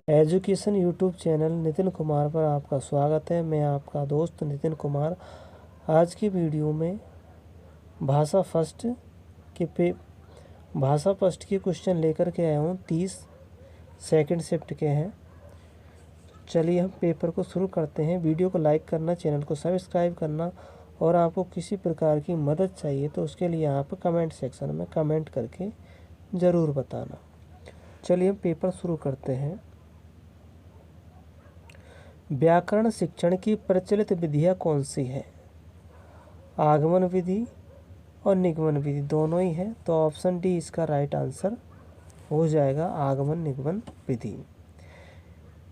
Education YouTube channel Nitin Kumar पर आपका स्वागत है। मैं आपका दोस्त नितिन कुमार। आज की वीडियो में भाषा फर्स्ट के क्वेश्चन लेकर के आया हूँ। 30 सेकंड शिफ्ट के हैं। चलिए हम पेपर को शुरू करते हैं। वीडियो को लाइक करना, चैनल को सब्सक्राइब करना, और आपको किसी प्रकार की मदद चाहिए तो उसके लिए आप कमेंट सेक्शन में कमेंट करके ज़रूर बताना। चलिए हम पेपर शुरू करते हैं। व्याकरण शिक्षण की प्रचलित विधियाँ कौन सी है? आगमन विधि और निगमन विधि दोनों ही है, तो ऑप्शन डी इसका राइट आंसर हो जाएगा, आगमन निगमन विधि।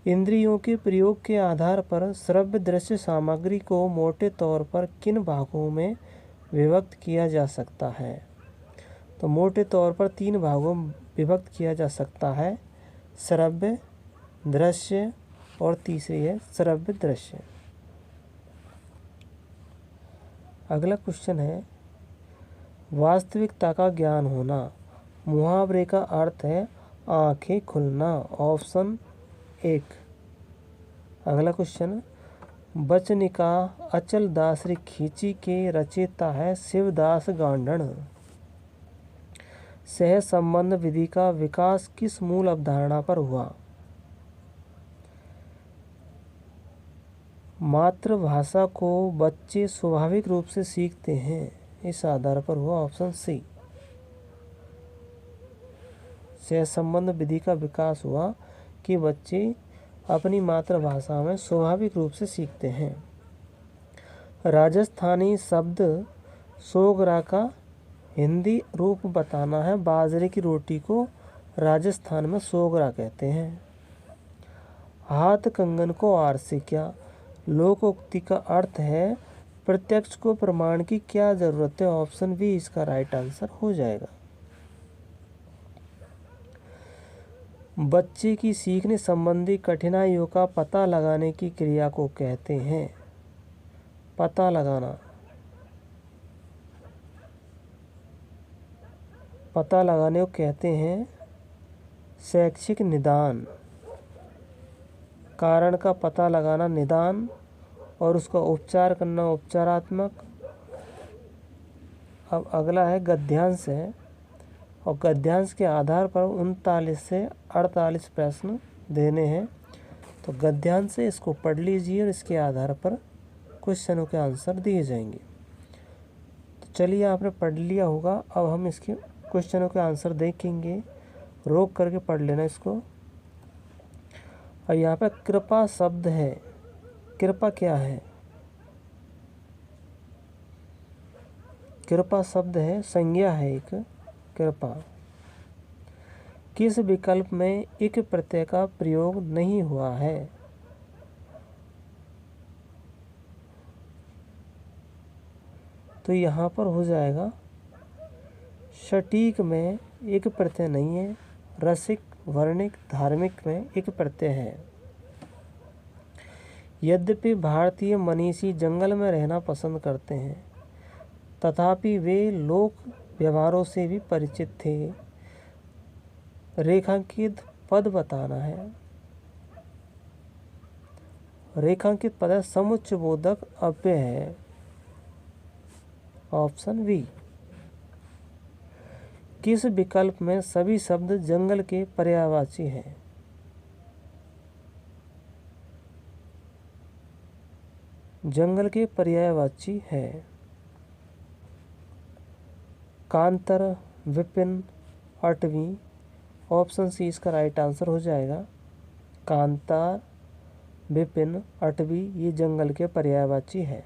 इंद्रियों के प्रयोग के आधार पर श्रव्य दृश्य सामग्री को मोटे तौर पर किन भागों में विभक्त किया जा सकता है? तो मोटे तौर पर 3 भागों में विभक्त किया जा सकता है, श्रव्य, दृश्य और तीसरी है श्रव्य दृश्य। अगला क्वेश्चन है, वास्तविकता का ज्ञान होना। मुहावरे का अर्थ है आंखें खुलना, ऑप्शन 1। अगला क्वेश्चन, वचनिका अचल दासरी खींची के रचयिता है शिवदास गांडण। सह संबंध विधि का विकास किस मूल अवधारणा पर हुआ? मातृभाषा को बच्चे स्वाभाविक रूप से सीखते हैं, इस आधार पर हुआ, ऑप्शन सी। सहसंबंध विधि का विकास हुआ कि बच्चे अपनी मातृभाषा में स्वाभाविक रूप से सीखते हैं। राजस्थानी शब्द सोगरा का हिंदी रूप बताना है। बाजरे की रोटी को राजस्थान में सोगरा कहते हैं। हाथ कंगन को आर से क्या? लोकोक्ति का अर्थ है प्रत्यक्ष को प्रमाण की क्या जरूरत है, ऑप्शन बी इसका राइट आंसर हो जाएगा। बच्चे की सीखने संबंधी कठिनाइयों का पता लगाने की क्रिया को कहते हैं, पता लगाना, पता लगाने को कहते हैं शैक्षिक निदान। कारण का पता लगाना निदान, और उसका उपचार करना उपचारात्मक। अब अगला है गद्यांश है, और गद्यांश के आधार पर 39 से 48 प्रश्न देने हैं। तो गद्यांश से इसको पढ़ लीजिए और इसके आधार पर क्वेश्चनों के आंसर दिए जाएंगे। तो चलिए आपने पढ़ लिया होगा, अब हम इसके क्वेश्चनों के आंसर देखेंगे। रोक करके पढ़ लेना इसको। और यहाँ पे कृपा शब्द है, कृपा क्या है? कृपा शब्द है, संज्ञा है एक, कृपा। किस विकल्प में इक प्रत्यय का प्रयोग नहीं हुआ है? तो यहाँ पर हो जाएगा सटीक में एक प्रत्यय नहीं है, रसिक, वर्णिक, धार्मिक में एक प्रत्यय है। यद्यपि भारतीय मनीषी जंगल में रहना पसंद करते हैं, तथापि वे लोक व्यवहारों से भी परिचित थे। रेखांकित पद बताना है। रेखांकित पद है समुच्चयबोधक अव्यय है, ऑप्शन बी। किस विकल्प में सभी शब्द जंगल के पर्यायवाची हैं? जंगल के पर्यायवाची है। कांतर, विपिन, अटवी, ऑप्शन सी इसका राइट आंसर हो जाएगा। कांतार, विपिन, अटवी ये जंगल के पर्यायवाची है।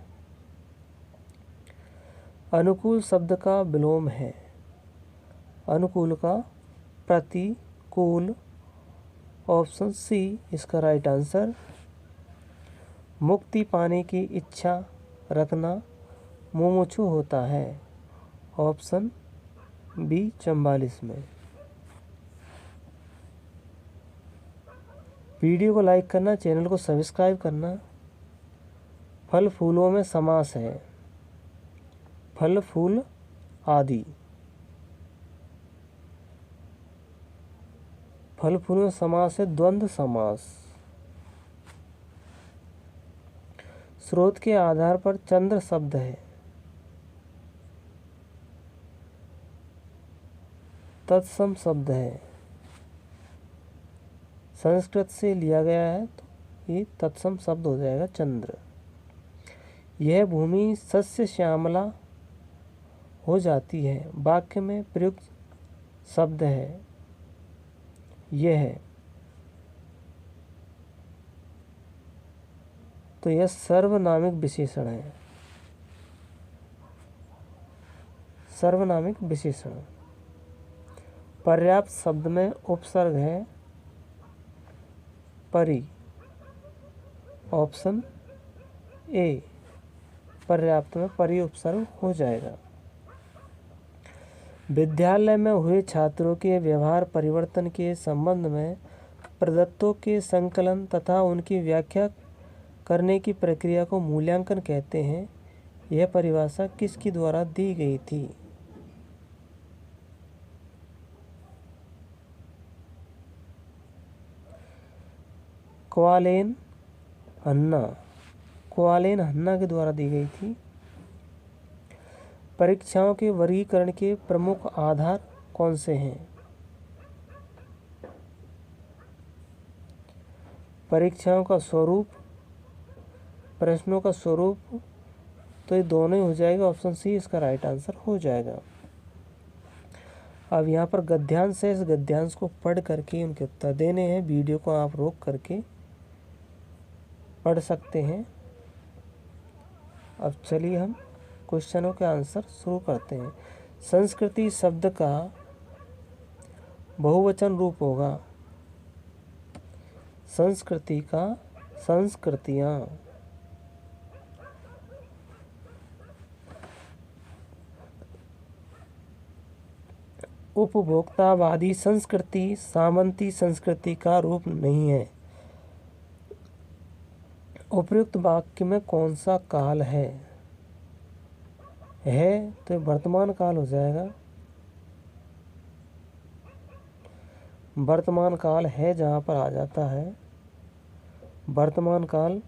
अनुकूल शब्द का विलोम है। अनुकूल का प्रतिकूल, ऑप्शन सी इसका राइट आंसर। मुक्ति पाने की इच्छा रखना मुमुक्षु होता है, ऑप्शन बी 44 में। वीडियो को लाइक करना, चैनल को सब्सक्राइब करना। फल फूलों में समास है, फल फूल आदि। फल फूल में समास है द्वंद्व समास। स्रोत के आधार पर चंद्र शब्द है, तत्सम शब्द है, संस्कृत से लिया गया है तो ये तत्सम शब्द हो जाएगा चंद्र। यह भूमि सस्य श्यामला हो जाती है, वाक्य में प्रयुक्त शब्द है यह, तो यह सर्वनामिक विशेषण है, सर्वनामिक विशेषण। पर्याप्त शब्द में उपसर्ग है परि, ऑप्शन ए, पर्याप्त में परि उपसर्ग हो जाएगा। विद्यालय में हुए छात्रों के व्यवहार परिवर्तन के संबंध में प्रदत्तों के संकलन तथा उनकी व्याख्या करने की प्रक्रिया को मूल्यांकन कहते हैं। यह परिभाषा किसके द्वारा दी गई थी? क्वालेन हन्ना, क्वालेन हन्ना के द्वारा दी गई थी। परीक्षाओं के वर्गीकरण के प्रमुख आधार कौन से हैं? परीक्षाओं का स्वरूप, प्रश्नों का स्वरूप, तो ये दोनों ही हो जाएगा, ऑप्शन सी इसका राइट आंसर हो जाएगा। अब यहाँ पर गद्यांश है, इस गद्यांश को पढ़ करके उनके उत्तर देने हैं। वीडियो को आप रोक करके पढ़ सकते हैं। अब चलिए हम क्वेश्चनों के आंसर शुरू करते हैं। संस्कृति शब्द का बहुवचन रूप होगा संस्कृति का संस्कृतियाँ। उपभोक्तावादी संस्कृति सामंती संस्कृति का रूप नहीं है। उपयुक्त वाक्य में कौन सा काल है तो वर्तमान काल हो जाएगा। वर्तमान काल है जहाँ पर आ जाता है वर्तमान काल,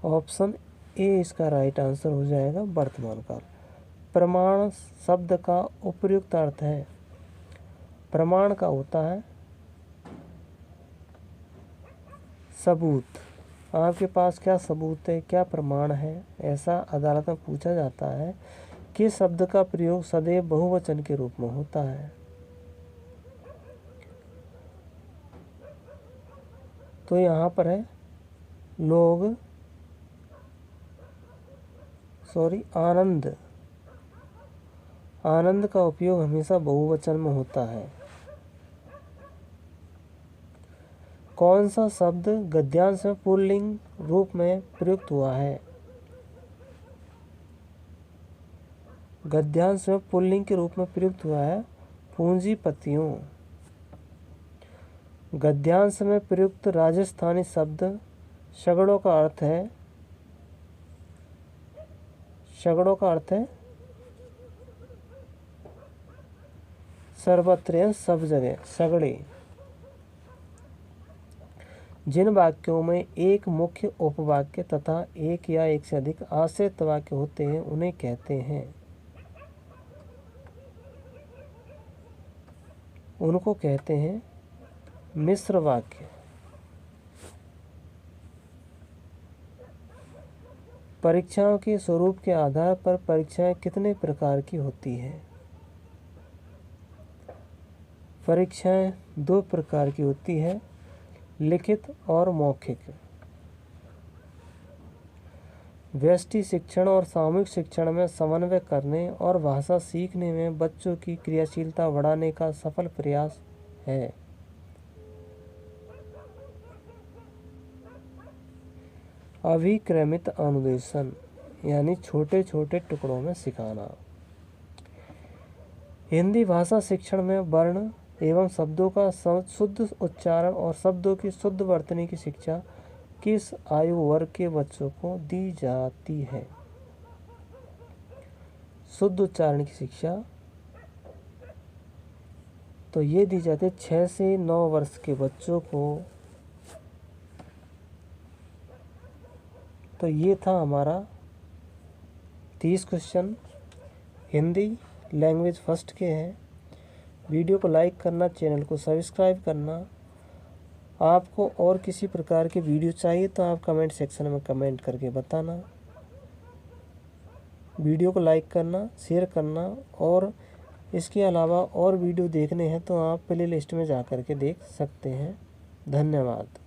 ऑप्शन ए इसका राइट आंसर हो जाएगा वर्तमान काल। प्रमाण शब्द का उपयुक्त अर्थ है, प्रमाण का होता है सबूत। आपके पास क्या सबूत है, क्या प्रमाण है, ऐसा अदालत में पूछा जाता है। किस शब्द का प्रयोग सदैव बहुवचन के रूप में होता है? तो यहाँ पर है आनंद। आनंद का उपयोग हमेशा बहुवचन में होता है। कौन सा शब्द गद्यांश में पुल्लिंग रूप में प्रयुक्त हुआ है? गद्यांश में पुल्लिंग के रूप में प्रयुक्त हुआ है पूंजीपतियों। गद्यांश में प्रयुक्त राजस्थानी शब्द शगड़ों का अर्थ है सर्वत्र, सब जगह, सगड़े। जिन वाक्यों में एक मुख्य उपवाक्य तथा एक या एक से अधिक आश्रित वाक्य होते हैं उन्हें कहते हैं, उनको कहते हैं मिश्र वाक्य। परीक्षाओं के स्वरूप के आधार पर परीक्षाएं कितने प्रकार की होती हैं? परीक्षाएं 2 प्रकार की होती है, लिखित और मौखिक। व्यष्टि शिक्षण और सामूहिक शिक्षण में समन्वय करने और भाषा सीखने में बच्चों की क्रियाशीलता बढ़ाने का सफल प्रयास है। अभिक्रमित अनुदेशन यानी छोटे छोटे टुकड़ों में सिखाना। हिंदी भाषा शिक्षण में वर्ण एवं शब्दों का शुद्ध उच्चारण और शब्दों की शुद्ध वर्तनी की शिक्षा किस आयु वर्ग के बच्चों को दी जाती है? शुद्ध उच्चारण की शिक्षा तो ये दी जाती है 6 से 9 वर्ष के बच्चों को। तो ये था हमारा 30 क्वेश्चन हिंदी लैंग्वेज फर्स्ट के हैं। वीडियो को लाइक करना, चैनल को सब्सक्राइब करना। आपको और किसी प्रकार की वीडियो चाहिए तो आप कमेंट सेक्शन में कमेंट करके बताना। वीडियो को लाइक करना, शेयर करना, और इसके अलावा और वीडियो देखने हैं तो आप प्ले लिस्ट में जा कर के देख सकते हैं। धन्यवाद।